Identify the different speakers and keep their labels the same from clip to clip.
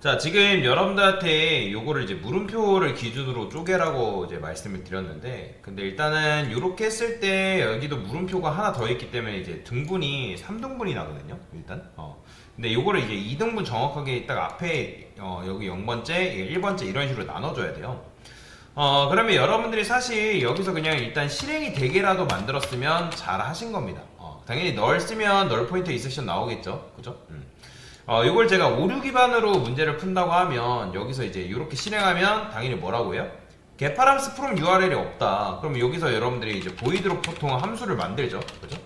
Speaker 1: 자, 지금 여러분들한테 요거를 이제 물음표를 기준으로 쪼개라고 이제 말씀을 드렸는데, 근데 일단은 요렇게 했을 때 여기도 물음표가 하나 더 있기 때문에 이제 등분이 3등분이 나거든요, 일단. 근데 요거를 이제 2등분 정확하게 딱 앞에, 여기 0번째, 1번째 이런 식으로 나눠줘야 돼요. 그러면 여러분들이 사실 여기서 그냥 일단 실행이 되게라도 만들었으면 잘 하신 겁니다. 당연히 널 쓰면 널 포인터 인섹션 나오겠죠, 그죠? 이걸 제가 오류 기반으로 문제를 푼다고 하면 여기서 이제 이렇게 실행하면 당연히 뭐라고 해요? 개파람스 프롬 URL이 없다. 그럼 여기서 여러분들이 이제 보이드로 보통 함수를 만들죠. 그죠?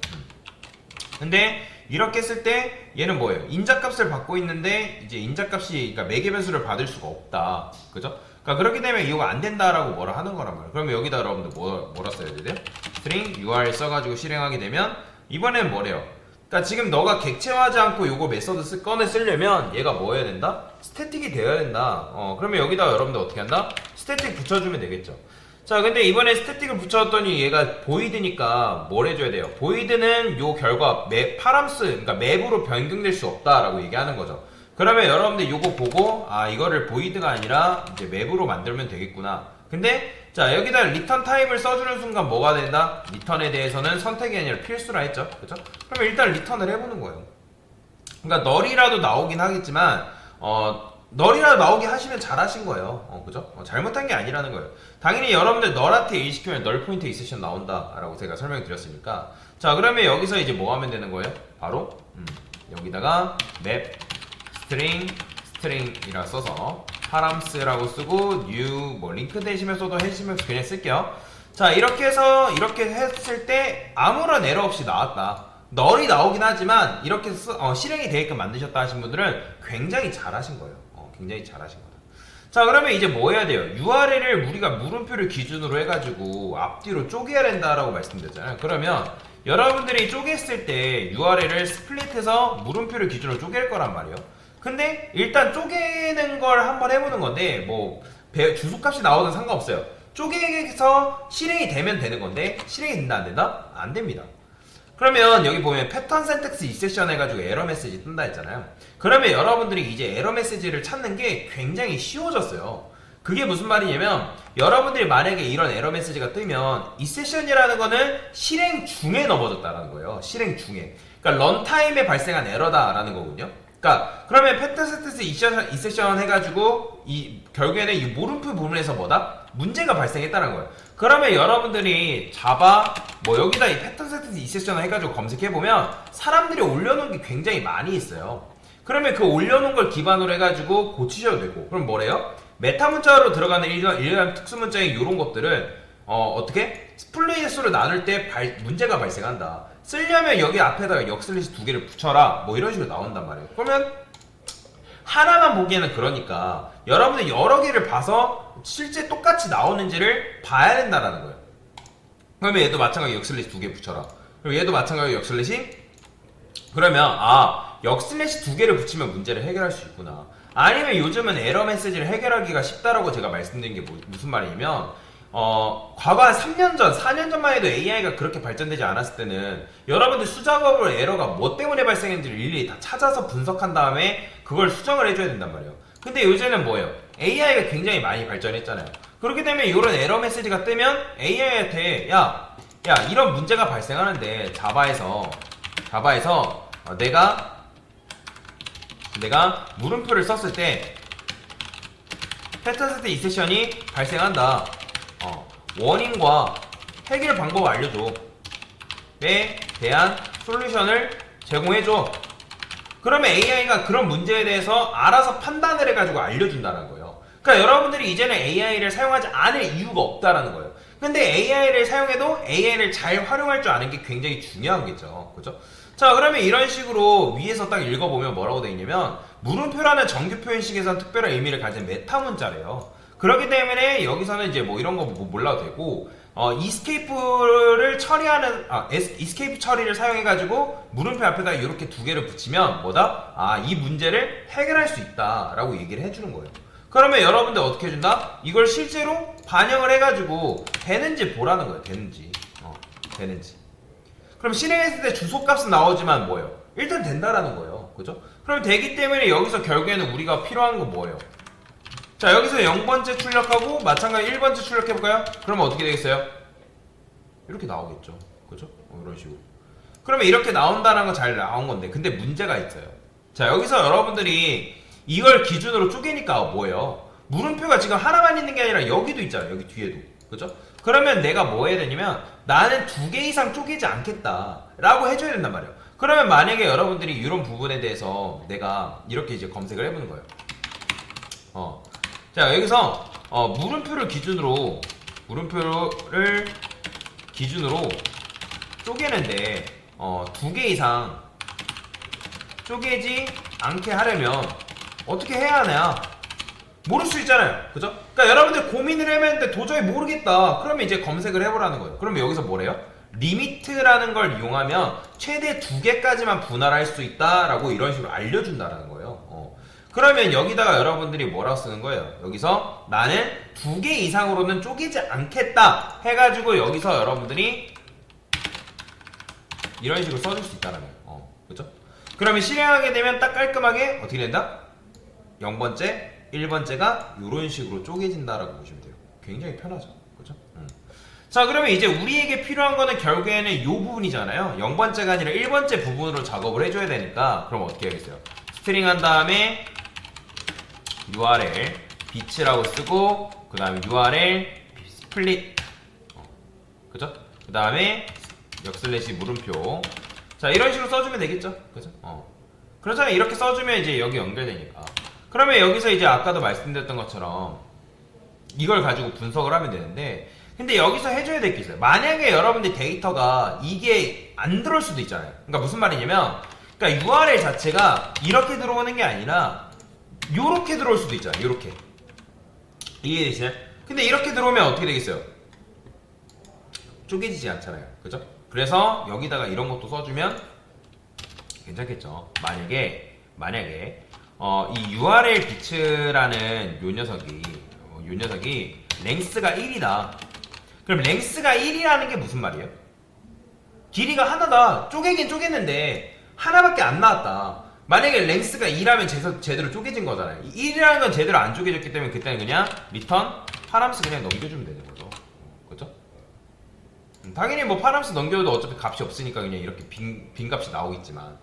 Speaker 1: 근데 이렇게 했을 때 얘는 뭐예요? 인자값을 받고 있는데 이제 인자값이 그러니까 매개 변수를 받을 수가 없다. 그죠? 그러니까 그렇기 때문에 이거 안 된다라고 뭐라 하는 거란 말이에요. 그러면 여기다 여러분들 뭐라 써야 돼요? string URL 써가지고 실행하게 되면 이번엔 뭐래요? 그러니까 지금 너가 객체화하지 않고 요거 메서드 꺼내 쓰려면 얘가 뭐 해야 된다? 스태틱이 되어야 된다. 그러면 여기다 여러분들 어떻게 한다? 스태틱 붙여주면 되겠죠. 자, 근데 이번에 스태틱을 붙였더니 얘가 보이드니까 뭘 해줘야 돼요? 보이드는 요 결과 파람스, 그러니까 맵으로 변경될 수 없다라고 얘기하는 거죠. 그러면 여러분들 요거 보고 이거를 보이드가 아니라 이제 맵으로 만들면 되겠구나. 근데 자, 여기다 리턴 타입을 써주는 순간 뭐가 된다? 리턴에 대해서는 선택이 아니라 필수라 했죠. 그죠? 그러면 일단 리턴을 해보는 거예요. 그러니까 널이라도 나오긴 하겠지만 널이라도 나오게 하시면 잘하신 거예요. 그죠? 잘못한 게 아니라는 거예요. 당연히 여러분들 널한테 일 시키면 널 포인트 인섹션 나온다라고 제가 설명드렸으니까. 자, 그러면 여기서 이제 뭐 하면 되는 거예요? 바로 여기다가 맵 스트링이라 써서 파람스라고 쓰고 new 뭐 링크 대시면 써도 해주시면 그냥 쓸게요. 자, 이렇게 해서 이렇게 했을 때 아무런 에러 없이 나왔다. 널이 나오긴 하지만 이렇게 실행이 되게끔 만드셨다 하신 분들은 굉장히 잘하신 거예요. 굉장히 잘하신 거다. 자, 그러면 이제 뭐 해야 돼요? URL을 우리가 물음표를 기준으로 해가지고 앞뒤로 쪼개야 된다라고 말씀드렸잖아요. 그러면 여러분들이 쪼갰을 때 URL을 스플릿해서 물음표를 기준으로 쪼갤 거란 말이에요. 근데 일단 쪼개는 걸 한번 해보는 건데 뭐 주소값이 나오든 상관없어요. 쪼개서 실행이 되면 되는 건데 실행이 된다 안 된다? 안 됩니다. 그러면 여기 보면 패턴 센텍스 인섹션 해가지고 에러 메시지 뜬다 했잖아요. 그러면 여러분들이 이제 에러 메시지를 찾는 게 굉장히 쉬워졌어요. 그게 무슨 말이냐면 여러분들이 만약에 이런 에러 메시지가 뜨면 이 세션이라는 거는 실행 중에 넘어졌다라는 거예요. 실행 중에. 그러니까 런타임에 발생한 에러다라는 거군요. 그러니까 그러면 패턴 센텍스 인섹션 해가지고 결국에는 이 물음표 부분에서 뭐다? 문제가 발생했다는 거예요. 그러면 여러분들이 자바 뭐 여기다 이 패턴 센텍스 인섹션 해가지고 검색해보면 사람들이 올려놓은 게 굉장히 많이 있어요. 그러면 그 올려놓은 걸 기반으로 해가지고 고치셔도 되고. 그럼 뭐래요? 메타 문자로 들어가는 일반 특수 문자인 이런 것들은 어떻게? 스플릿 수를 나눌 때 문제가 발생한다. 쓰려면 여기 앞에다가 역슬래시 2개를 붙여라 뭐 이런 식으로 나온단 말이에요. 그러면 하나만 보기에는 그러니까 여러분들 여러 개를 봐서 실제 똑같이 나오는지를 봐야 된다라는 거예요. 그러면 얘도 마찬가지로 역슬래시 2개 붙여라. 그럼 얘도 마찬가지로 역슬래시. 그러면 역슬래시 2개를 붙이면 문제를 해결할 수 있구나. 아니면 요즘은 에러 메시지를 해결하기가 쉽다라고 제가 말씀드린 게 무슨 말이냐면 과거 한 3년 전, 4년 전만 해도 AI가 그렇게 발전되지 않았을 때는 여러분들 수작업으로 에러가 뭐 때문에 발생했는지를 일일이 다 찾아서 분석한 다음에 그걸 수정을 해줘야 된단 말이에요. 근데 요새는 뭐예요? AI가 굉장히 많이 발전했잖아요. 그렇게 되면 이런 에러 메시지가 뜨면 AI한테 야 이런 문제가 발생하는데 자바에서 내가 물음표를 썼을 때 패턴 세트 인섹션이 발생한다. 원인과 해결 방법을 알려줘. 에 대한 솔루션을 제공해줘. 그러면 AI가 그런 문제에 대해서 알아서 판단을 해가지고 알려준다는 거예요. 그러니까 여러분들이 이제는 AI를 사용하지 않을 이유가 없다라는 거예요. 근데 AI를 사용해도 AI를 잘 활용할 줄 아는 게 굉장히 중요한 거죠. 그죠? 자, 그러면 이런 식으로 위에서 딱 읽어보면 뭐라고 되어 있냐면 물음표라는 정규 표현식에선 특별한 의미를 가진 메타 문자래요. 그렇기 때문에 여기서는 이제 뭐 이런 거 몰라도 되고 이스케이프를 처리하는 이스케이프 처리를 사용해가지고 물음표 앞에다 이렇게 2개를 붙이면 뭐다? 이 문제를 해결할 수 있다라고 얘기를 해주는 거예요. 그러면 여러분들 어떻게 해준다? 이걸 실제로 반영을 해가지고 되는지 보라는 거예요. 되는지. 그럼 실행했을 때 주소값은 나오지만 뭐예요? 일단 된다라는 거예요. 그죠? 그럼 되기 때문에 여기서 결국에는 우리가 필요한 건 뭐예요? 자, 여기서 0번째 출력하고 마찬가지 1번째 출력해볼까요? 그러면 어떻게 되겠어요? 이렇게 나오겠죠. 그죠? 이런 식으로. 그러면 이렇게 나온다는 건 잘 나온 건데, 근데 문제가 있어요. 자, 여기서 여러분들이 이걸 기준으로 쪼개니까 뭐예요? 물음표가 지금 하나만 있는 게 아니라 여기도 있잖아요. 여기 뒤에도. 그죠? 그러면 내가 뭐 해야 되냐면, 나는 2개 이상 쪼개지 않겠다 라고 해줘야 된단 말이에요. 그러면 만약에 여러분들이 이런 부분에 대해서 내가 이렇게 이제 검색을 해보는 거예요. 자, 여기서 물음표를 기준으로 쪼개는데 2개 이상 쪼개지 않게 하려면 어떻게 해야 하냐? 모를 수 있잖아요. 그죠? 그러니까 여러분들 고민을 해봤는데 도저히 모르겠다. 그러면 이제 검색을 해보라는 거예요. 그러면 여기서 뭐래요? 리미트라는 걸 이용하면 최대 2개까지만 분할할 수 있다라고 이런 식으로 알려준다라는 거예요. 그러면 여기다가 여러분들이 뭐라고 쓰는 거예요? 여기서 나는 2개 이상으로는 쪼개지 않겠다 해가지고 여기서 여러분들이 이런 식으로 써줄 수 있다는 거예요. 그죠? 그러면 실행하게 되면 딱 깔끔하게 어떻게 된다? 0번째, 1번째가 이런 식으로 쪼개진다라고 보시면 돼요. 굉장히 편하죠. 그죠? 자, 그러면 이제 우리에게 필요한 거는 결국에는 이 부분이잖아요. 0번째가 아니라 1번째 부분으로 작업을 해줘야 되니까 그럼 어떻게 하겠어요? 스트링 한 다음에 URL 빛이라고 쓰고 그 다음에 URL 스플릿 그죠? 그 다음에 역슬래시 물음표. 자, 이런 식으로 써주면 되겠죠? 그죠? 그렇잖아요. 이렇게 써주면 이제 여기 연결되니까. 그러면 여기서 이제 아까도 말씀드렸던 것처럼 이걸 가지고 분석을 하면 되는데, 근데 여기서 해줘야 될 게 있어요. 만약에 여러분들 데이터가 이게 안 들어올 수도 있잖아요. 그러니까 무슨 말이냐면, 그러니까 URL 자체가 이렇게 들어오는 게 아니라 요렇게 들어올 수도 있잖아요. 요렇게. 이해되시나요? 근데 이렇게 들어오면 어떻게 되겠어요? 쪼개지지 않잖아요. 그죠? 그래서 여기다가 이런 것도 써주면 괜찮겠죠. 만약에 이 URL 비츠라는 요 녀석이 랭스가 1이다. 그럼 랭스가 1이라는 게 무슨 말이에요? 길이가 하나다. 쪼개긴 쪼갰는데 하나밖에 안 나왔다. 만약에 랭스가 2라면 제대로 쪼개진 거잖아요. 1이라는 건 제대로 안 쪼개졌기 때문에 그때는 그냥 리턴 파람스 그냥 넘겨주면 되는 거죠. 그죠? 당연히 뭐 파람스 넘겨도 어차피 값이 없으니까 그냥 이렇게 빈 값이 나오겠지만.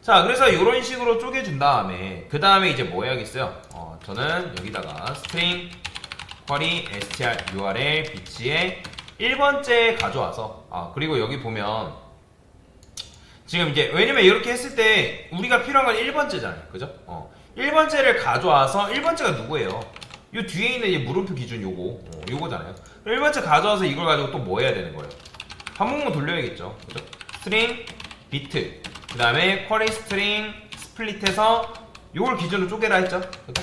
Speaker 1: 자, 그래서 이런 식으로 쪼개준 다음에 그 다음에 이제 뭐 해야겠어요? 저는 여기다가 스트링 쿼리 str url 비치에 1번째 가져와서 그리고 여기 보면 지금 이제 왜냐면 이렇게 했을 때 우리가 필요한 건 1번째잖아요. 그죠? 1번째를 가져와서 1번째가 누구예요? 요 뒤에 있는 이 물음표 기준 요거잖아요. 1번째 가져와서 이걸 가지고 또 뭐 해야 되는 거예요? 반복문 돌려야겠죠. 그죠? 스트링 비트 그 다음에 쿼리 스트링 스플릿해서 요걸 기준으로 쪼개라 했죠. 그죠?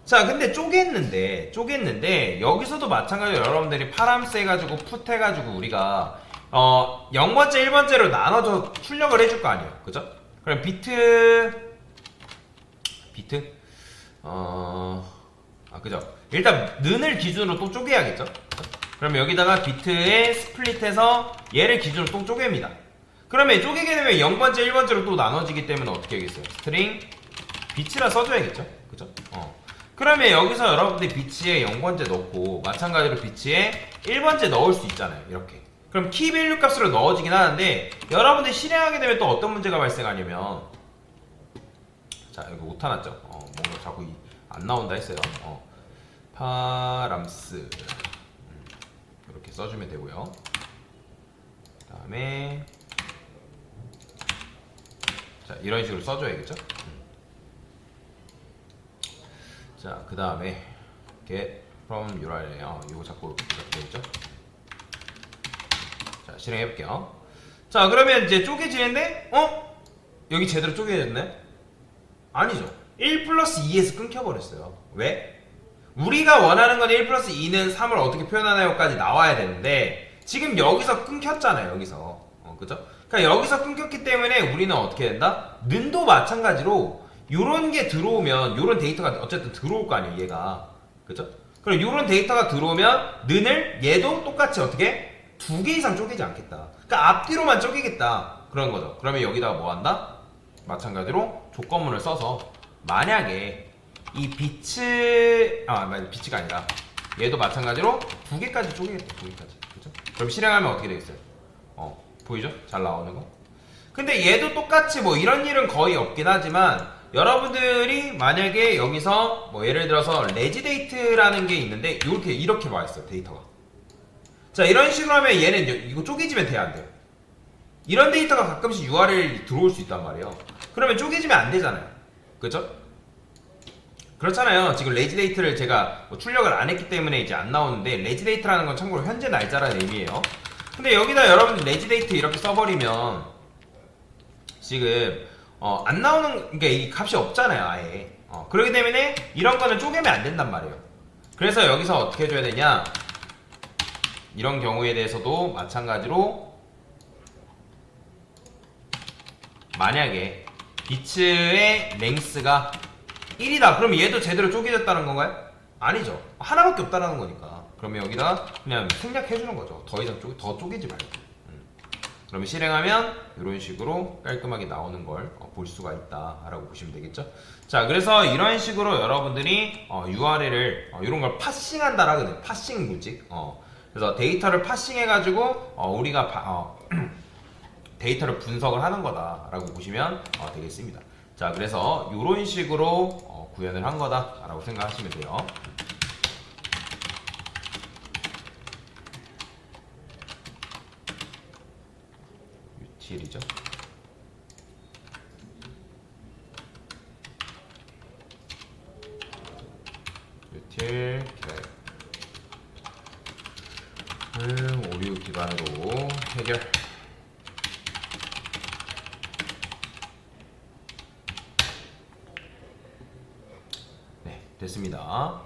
Speaker 1: 자, 근데 쪼갰는데 여기서도 마찬가지로 여러분들이 파람스 해가지고 풋 해가지고 우리가 0번째 1번째로 나눠서 출력을 해줄 거 아니에요. 그죠? 그럼 비트 그죠? 일단 는을 기준으로 또 쪼개야겠죠? 그럼 여기다가 비트에 스플릿해서 얘를 기준으로 또 쪼갭니다. 그러면 쪼개게 되면 0번째 1번째로 또 나눠지기 때문에 어떻게 하겠어요? 스트링 비치라 써줘야겠죠? 그죠? 그러면 여기서 여러분들이 비치에 0번째 넣고 마찬가지로 비치에 1번째 넣을 수 있잖아요. 이렇게. 그럼 키밸류 값으로 넣어지긴 하는데 여러분들이 실행하게 되면 또 어떤 문제가 발생하냐면, 자, 여기 오타 났죠? 뭔가 자꾸 안 나온다 했어요. 파람스 이렇게 써주면 되고요. 그 다음에 자, 이런 식으로 써줘야겠죠? 자, 그 다음에 get from URL 이거 자꾸 이렇게 되겠죠? 자, 실행해 볼게요. 자, 그러면 이제 쪼개지는데 여기 제대로 쪼개졌네? 아니죠. 1 플러스 2에서 끊겨버렸어요. 왜? 우리가 원하는 건 1 플러스 2는 3을 어떻게 표현하나요까지 나와야 되는데 지금 여기서 끊겼잖아요. 여기서 그죠? 그러니까 여기서 끊겼기 때문에 우리는 어떻게 된다? 는도 마찬가지로 요런 게 들어오면 요런 데이터가 어쨌든 들어올 거 아니에요. 얘가 그죠? 그럼 요런 데이터가 들어오면 는을 얘도 똑같이 어떻게 2개 이상 쪼개지 않겠다. 그러니까 앞뒤로만 쪼개겠다 그런 거죠. 그러면 여기다가 뭐 한다? 마찬가지로 조건문을 써서 만약에 이 빛이 아니라 얘도 마찬가지로 두 개까지 쪼개겠다. 두 개까지. 그죠? 그럼 실행하면 어떻게 되겠어요? 보이죠? 잘 나오는 거. 근데 얘도 똑같이 뭐 이런 일은 거의 없긴 하지만 여러분들이 만약에 여기서 뭐 예를 들어서 레지데이트라는 게 있는데 이렇게 와 있어요. 데이터가. 자, 이런 식으로 하면 얘는 이거 쪼개지면 돼야 안 돼요. 이런 데이터가 가끔씩 URL 들어올 수 있단 말이에요. 그러면 쪼개지면 안 되잖아요. 그죠? 그렇잖아요. 지금 레지데이트를 제가 뭐 출력을 안 했기 때문에 이제 안 나오는데, 레지데이트라는 건 참고로 현재 날짜라는 의미예요. 근데 여기다 여러분들 레지데이트 이렇게 써버리면 지금 안 나오는 게 이 값이 없잖아요. 아예. 그렇기 때문에 이런 거는 쪼개면 안 된단 말이에요. 그래서 여기서 어떻게 해줘야 되냐, 이런 경우에 대해서도 마찬가지로 만약에 비츠의 랭스가 1이다 그러면 얘도 제대로 쪼개졌다는 건가요? 아니죠. 하나밖에 없다는 거니까. 그러면 여기다 그냥 생략해주는 거죠. 더 이상 더 쪼개지 말고. 그러면 실행하면 이런 식으로 깔끔하게 나오는 걸 볼 수가 있다라고 보시면 되겠죠. 자, 그래서 이런 식으로 여러분들이 URL을 이런 걸 파싱한다라 하거든요. 파싱 문직. 그래서 데이터를 파싱해가지고 우리가 데이터를 분석을 하는 거다라고 보시면 되겠습니다. 자, 그래서 이런 식으로 구현을 한 거다라고 생각하시면 돼요. util이죠. util 오류 기반으로 해결. 네, 됐습니다.